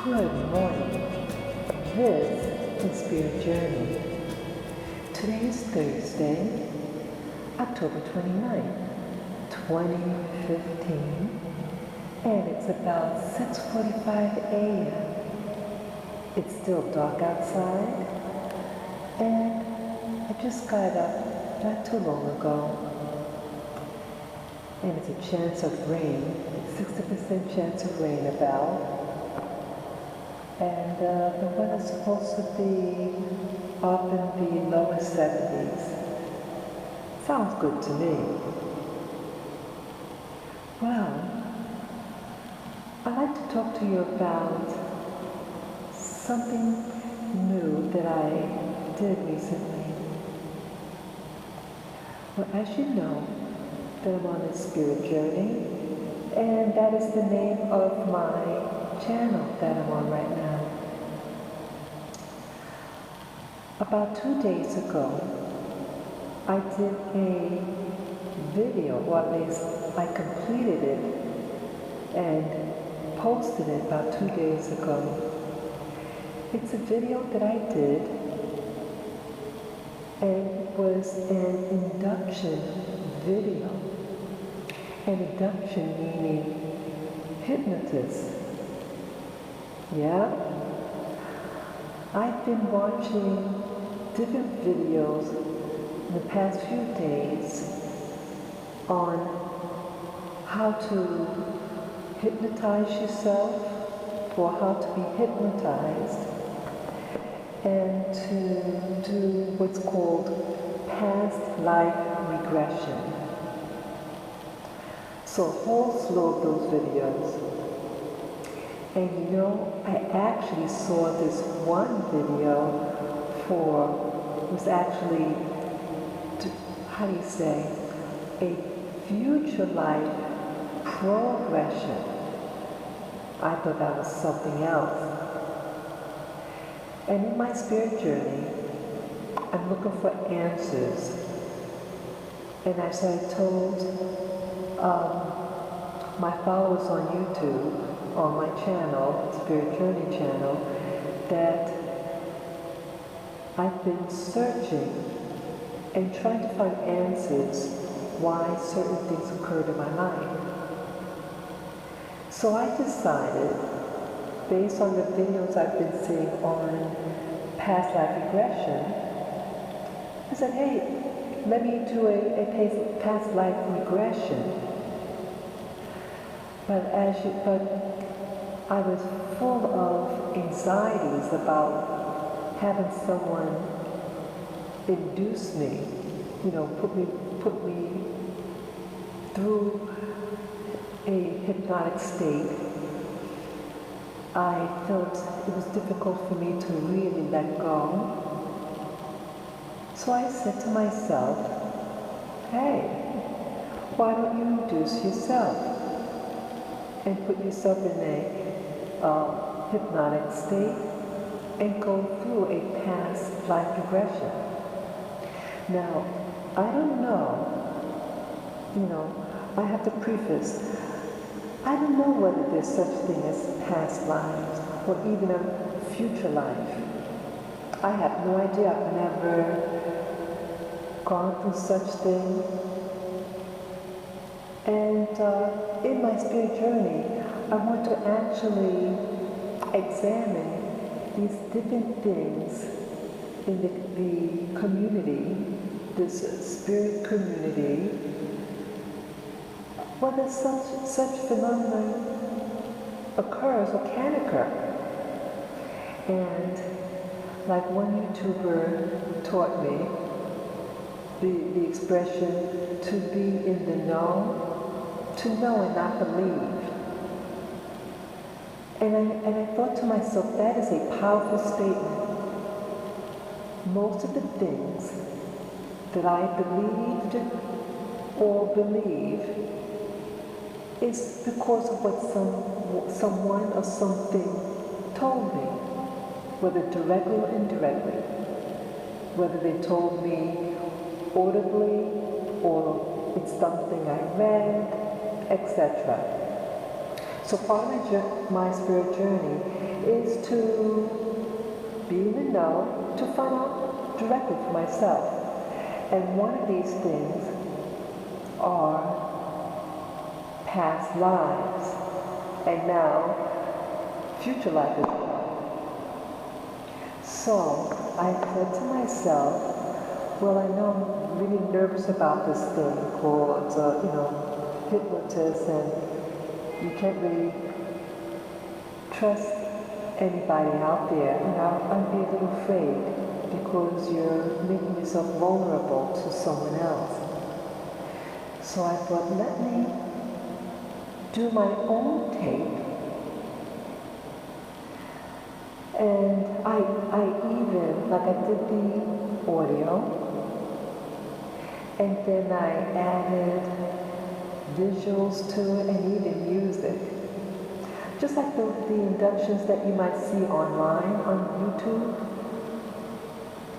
Good morning. This is Spirit Journey. Today is Thursday, October 29th, 2015, and it's about 6:45 a.m. It's still dark outside, and I just got up not too long ago, and it's a chance of rain, 60% chance of rain about. And the weather's supposed to be up in the lower 70s. Sounds good to me. Well, I'd like to talk to you about something new that I did recently. Well, as you know, that I'm on a spirit journey, and that is the name of my channel that I'm on right now. About 2 days ago, I did a video, or at least I completed it and posted it about 2 days ago. It's a video that I did, and it was an induction video. An induction meaning hypnotist. Yeah? I've been watching different videos in the past few days on how to hypnotize yourself or how to be hypnotized and to do what's called past life regression. So a whole slew of those videos. And you know, I actually saw this one video was actually, how do you say, a future life progression. I thought that was something else. And in my spirit journey, I'm looking for answers. And as I told my followers on YouTube, on my channel, Spirit Journey channel, that I've been searching and trying to find answers why certain things occurred in my life. So I decided, based on the videos I've been seeing on past life regression, I said, hey, let me do a past life regression. But I was full of anxieties about having someone induce me, put me through a hypnotic state. I felt it was difficult for me to really let go. So I said to myself, hey, why don't you induce yourself and put yourself in a hypnotic state and go through a past life regression. Now, I don't know, I have to preface, I don't know whether there's such thing as past lives or even a future life. I have no idea. I've never gone through such thing. And in my spirit journey, I want to actually examine these different things in the community, this spirit community, whether such phenomenon occurs or can occur. And like one YouTuber taught me, the expression, to be in the know, to know and not believe. And I thought to myself, that is a powerful statement. Most of the things that I believed or believe is because of what someone or something told me, whether directly or indirectly, whether they told me audibly or it's something I read, etc. So part of my spirit journey is to be in the know, to find out directly for myself. And one of these things are past lives, and now future life as well. So I said to myself, well, I know I'm really nervous about this thing called, hypnosis, and you can't really trust anybody out there. And I'd be a little afraid because you're making yourself vulnerable to someone else. So I thought, let me do my own tape. And I even, like I did the audio, and then I added visuals to it and even music. Just like the inductions that you might see online on YouTube.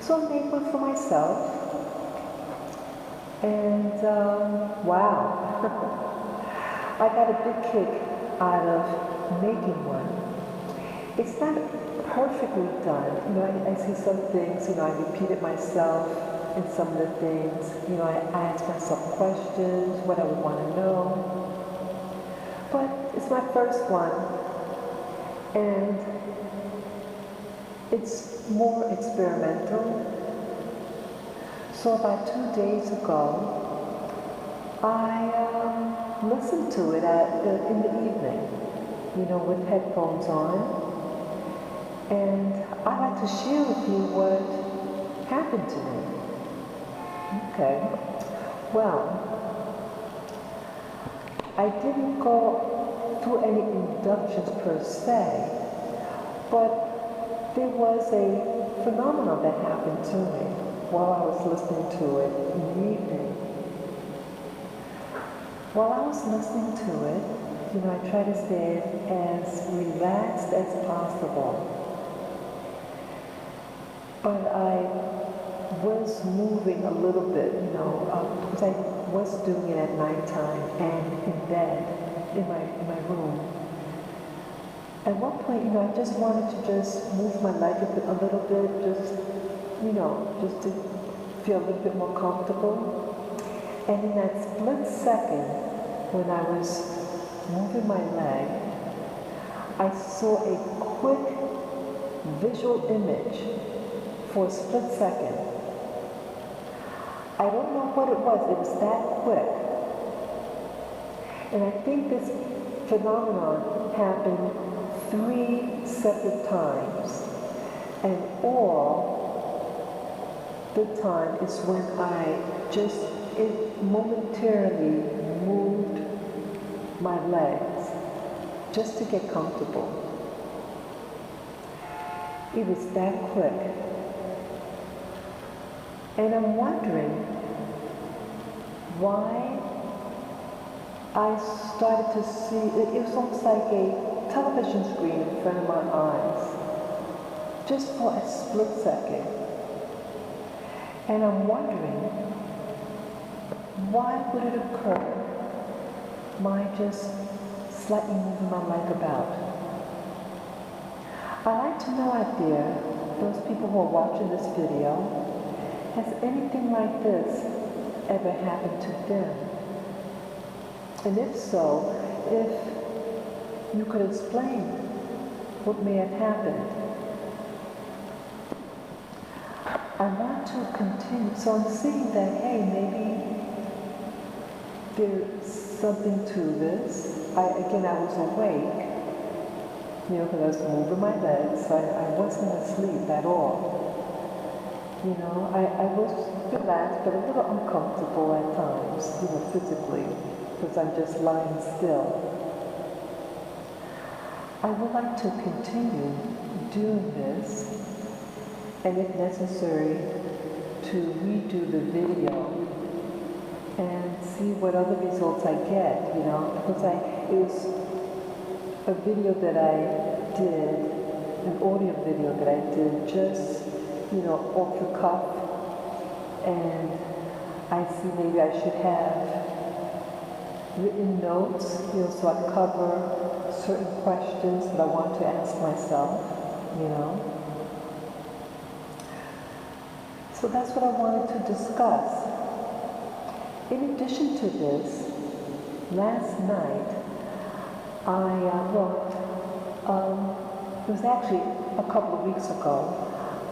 So I made one for myself. And wow, I got a big kick out of making one. It's not perfectly done. I see some things, I repeated myself in some of the things. I asked myself questions, what I would want to know. But it's my first one, and it's more experimental. So about 2 days ago, I listened to it in the evening, with headphones on. And I'd like to share with you what happened to me. Okay. Well, I didn't go through any inductions per se, but there was a phenomenon that happened to me while I was listening to it in the evening. While I was listening to it, I try to stay as relaxed as possible. But I was moving a little bit, because I was doing it at nighttime and in bed, in my room. At one point, I just wanted to just move my leg a little bit, just to feel a little bit more comfortable. And in that split second, when I was moving my leg, I saw a quick visual image for a split second. I don't know what it was that quick. And I think this phenomenon happened 3 separate times. And all the time is when it momentarily moved my legs just to get comfortable. It was that quick. And I'm wondering why I started to see, it was almost like a television screen in front of my eyes, just for a split second. And I'm wondering, why would it occur, my just slightly moving my leg about? I'd like to know out there, those people who are watching this video, has anything like this ever happened to them? And if so, if you could explain what may have happened. I want to continue. So I'm seeing that, hey, maybe there's something to this. I was awake, because I was moving my legs, so I wasn't asleep at all. I was relaxed, but a little uncomfortable at times, physically, because I'm just lying still. I would like to continue doing this, and if necessary, to redo the video and see what other results I get, because it was a video that I did, an audio video that I did just off the cuff, and I see maybe I should have written notes, so I cover certain questions that I want to ask myself. So that's what I wanted to discuss. In addition to this, last night, it was actually a couple of weeks ago,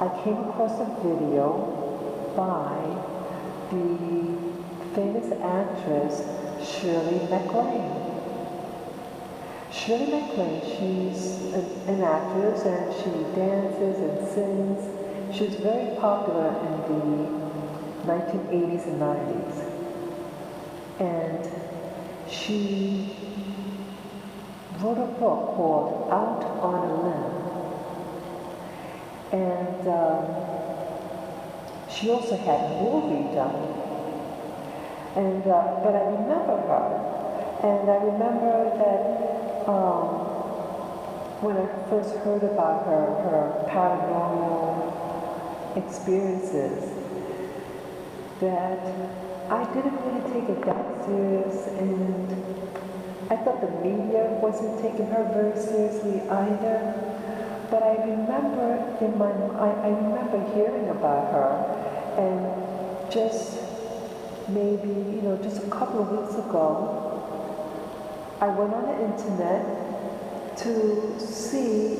I came across a video by the famous actress Shirley MacLaine. Shirley MacLaine, she's an actress and she dances and sings. She was very popular in the 1980s and 90s. And she wrote a book called Out on a Limb. And she also had a movie done. And but I remember her. And I remember that when I first heard about her paranormal experiences, that I didn't really take it that serious, and I thought the media wasn't taking her very seriously either. But I remember I remember hearing about her, and just maybe, just a couple of weeks ago, I went on the internet to see,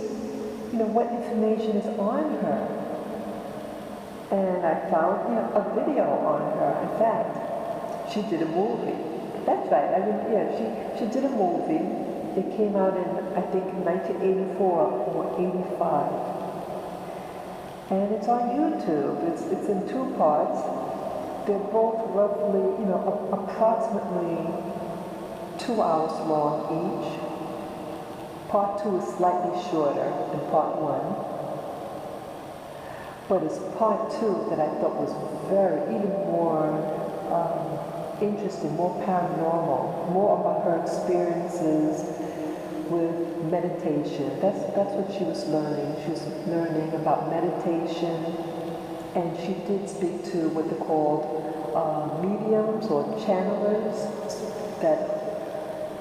what information is on her. And I found a video on her. In fact, she did a movie. That's right. She did a movie. It came out in, I think, 1984 or 85. And it's on YouTube. It's in 2 parts. They're both roughly, approximately 2 hours long each. Part 2 is slightly shorter than part 1. But it's part 2 that I thought was even more interesting, more paranormal, more about her experiences with meditation. That's what she was learning. She was learning about meditation, and she did speak to what they called mediums or channelers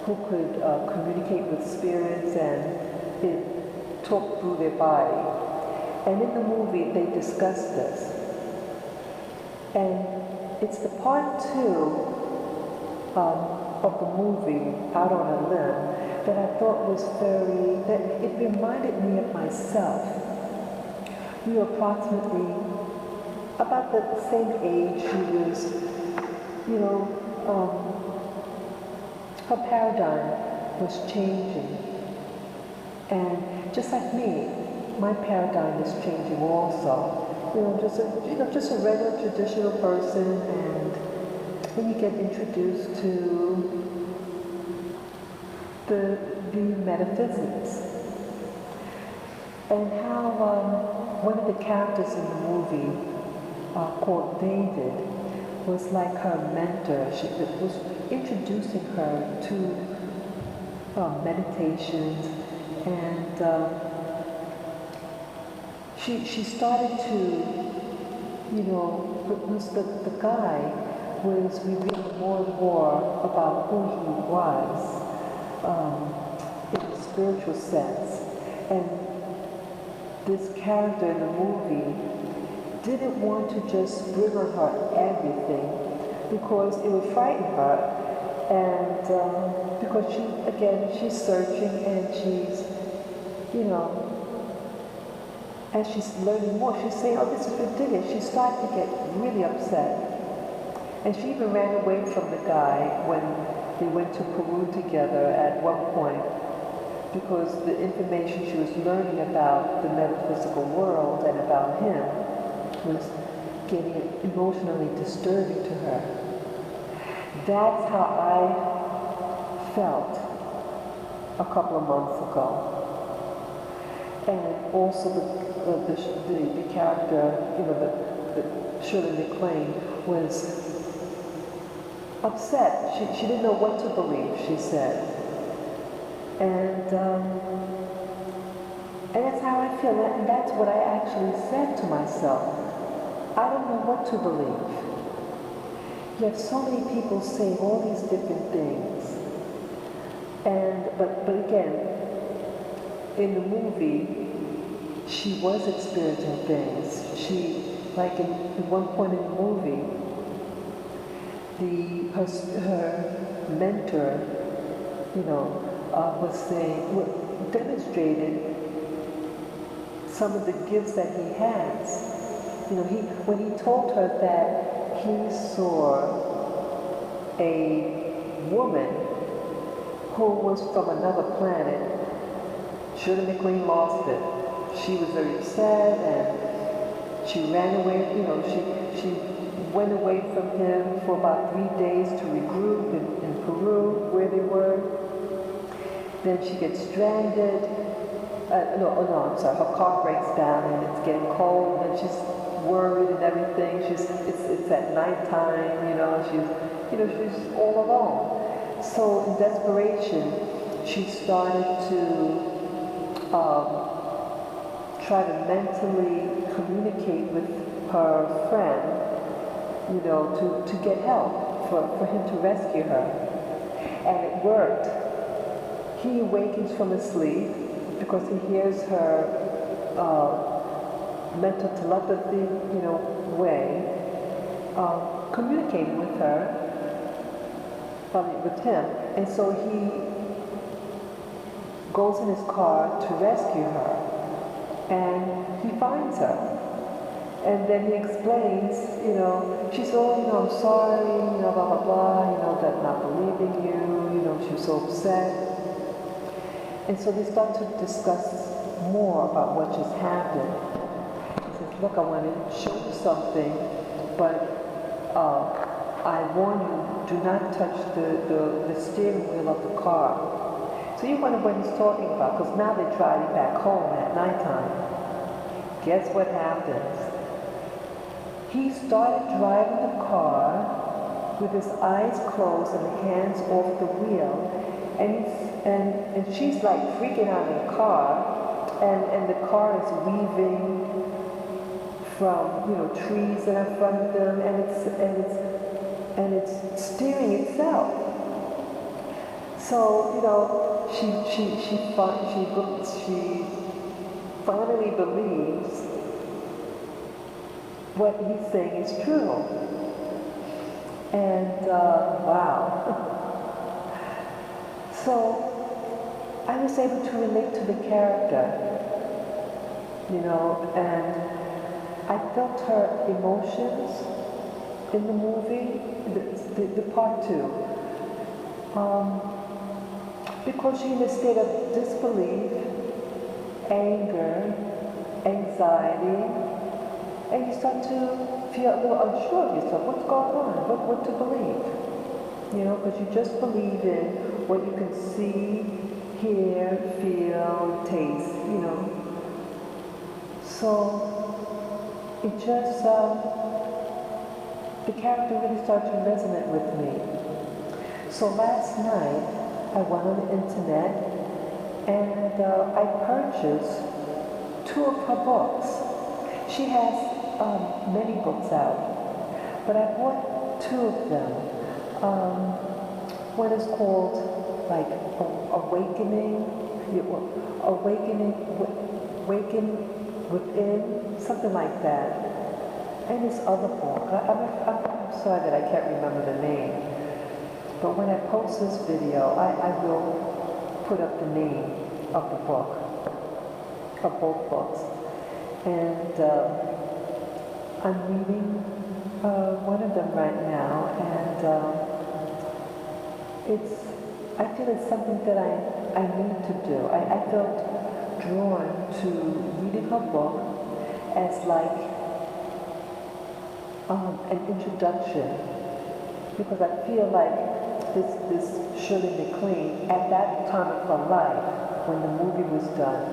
who could communicate with spirits and talk through their body. And in the movie, they discussed this. And it's the part 2 of the movie, Out on a Limb, that I thought was that it reminded me of myself. We were approximately about the same age. She was, her paradigm was changing. And just like me, my paradigm is changing also. Just a regular traditional person, and when you get introduced to the metaphysics, and how one of the characters in the movie called David was like her mentor. She was introducing her to meditations, and she started to, the guy was revealing more and more about who he was in a spiritual sense. And this character in the movie didn't want to just bring on her everything because it would frighten her. And because she's searching, and she's, as she's learning more, she's saying, oh, this is ridiculous. She started to get really upset. And she even ran away from the guy when they went to Peru together at one point, because the information she was learning about the metaphysical world and about him was getting emotionally disturbing to her. That's how I felt a couple of months ago. And also the character, the Shirley MacLaine, was upset. She didn't know what to believe, she said. And that's how I feel. And that's what I actually said to myself. I don't know what to believe. you have so many people saying all these different things. But again, in the movie, she was experiencing things. Like in one point in the movie, her mentor, was saying, demonstrated some of the gifts that he has. When he told her that he saw a woman who was from another planet, Shirley MacLaine lost it. She was very upset and she ran away, she went away from him for about 3 days to regroup in Peru, where they were. Then she gets stranded. I'm sorry, her car breaks down and it's getting cold and she's worried and everything. It's at nighttime, she's all alone. So in desperation, she started to try to mentally communicate with her friend, to get help, for him to rescue her. And it worked. He awakens from his sleep because he hears her mental telepathy, way, communicating with her, with him. And so he goes in his car to rescue her, and he finds her. And then he explains, she said, I'm sorry, blah, blah, blah, that not believing you, she was so upset. And so they start to discuss more about what just happened. He says, look, I want to show you something, but I warn you, do not touch the steering wheel of the car. So you wonder what he's talking about, because now they drive you back home at nighttime. Guess what happens? He started driving the car with his eyes closed and the hands off the wheel, and she's like freaking out in the car, and the car is weaving from trees that are in front of them, and it's steering itself. So she finally believes what he's saying is true. And wow. So I was able to relate to the character, and I felt her emotions in the movie, the part 2. Because she's in a state of disbelief, anger, anxiety, and you start to feel a little unsure of yourself. What's going on? What to believe? Because you just believe in what you can see, hear, feel, taste, So it just, the character really started to resonate with me. So last night, I went on the internet and I purchased 2 of her books. She has many books out, but I bought 2 of them. One is called Awaken Within, something like that. And this other book, I'm sorry that I can't remember the name, but when I post this video, I will put up the name of the book, of both books. And I'm reading one of them right now, and I feel it's something that I need to do. I felt drawn to reading her book as like an introduction, because I feel like this Shirley MacLaine, at that time of her life, when the movie was done,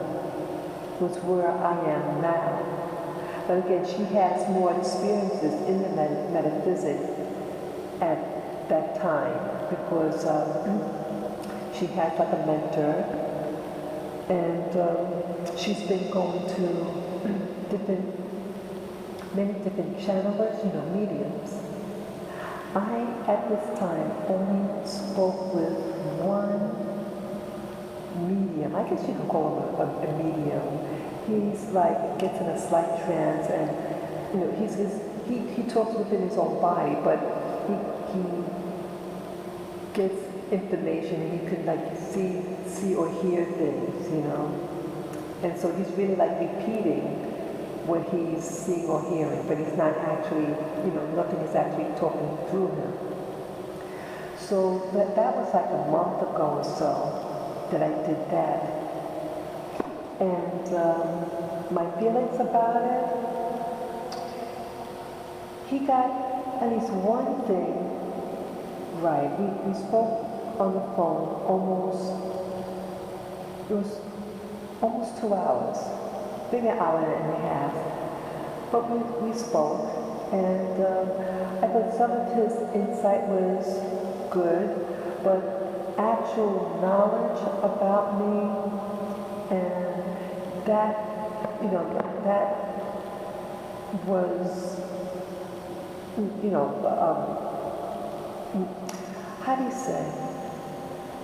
was where I am now. But again, she has more experiences in the metaphysics at that time, because she had like a mentor, and she's been going to many different channelers, mediums. I, at this time, only spoke with one medium. I guess you could call him a medium. He's like, gets in a slight trance, and he talks within his own body, but he gets information, and he can like see or hear things, And so he's really like repeating what he's seeing or hearing, but he's not actually, nothing is actually talking through him. So that was like a month ago or so that I did that. And my feelings about it, he got at least one thing right. We spoke on the phone it was almost 2 hours, maybe an hour and a half. But we spoke, and I thought some of his insight was good, but actual knowledge about me, and that was, how do you say?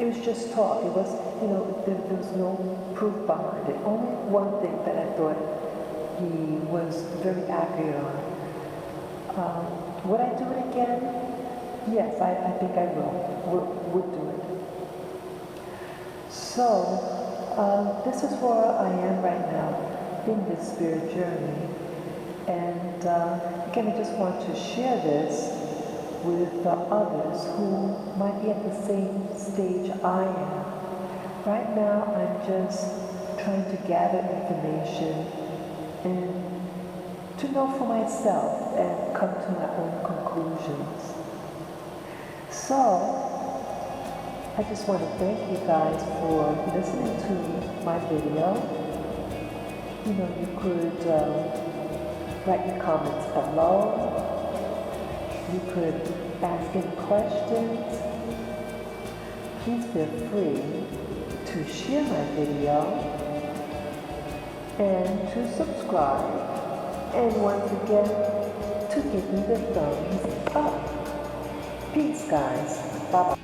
It was just talk. It was, there was no proof behind it. Only one thing that I thought he was very accurate on. Would I do it again? Yes, I think I would do it. So, this is where I am right now in this spirit journey. And again, I just want to share this with others who might be at the same stage I am. Right now, I'm just trying to gather information and to know for myself and come to my own conclusions. So, I just want to thank you guys for listening to my video. You could write your comments below. You could ask any questions. Please feel free to share my video and to subscribe. And once again, to give me the thumbs up. Peace, guys. Bye-bye.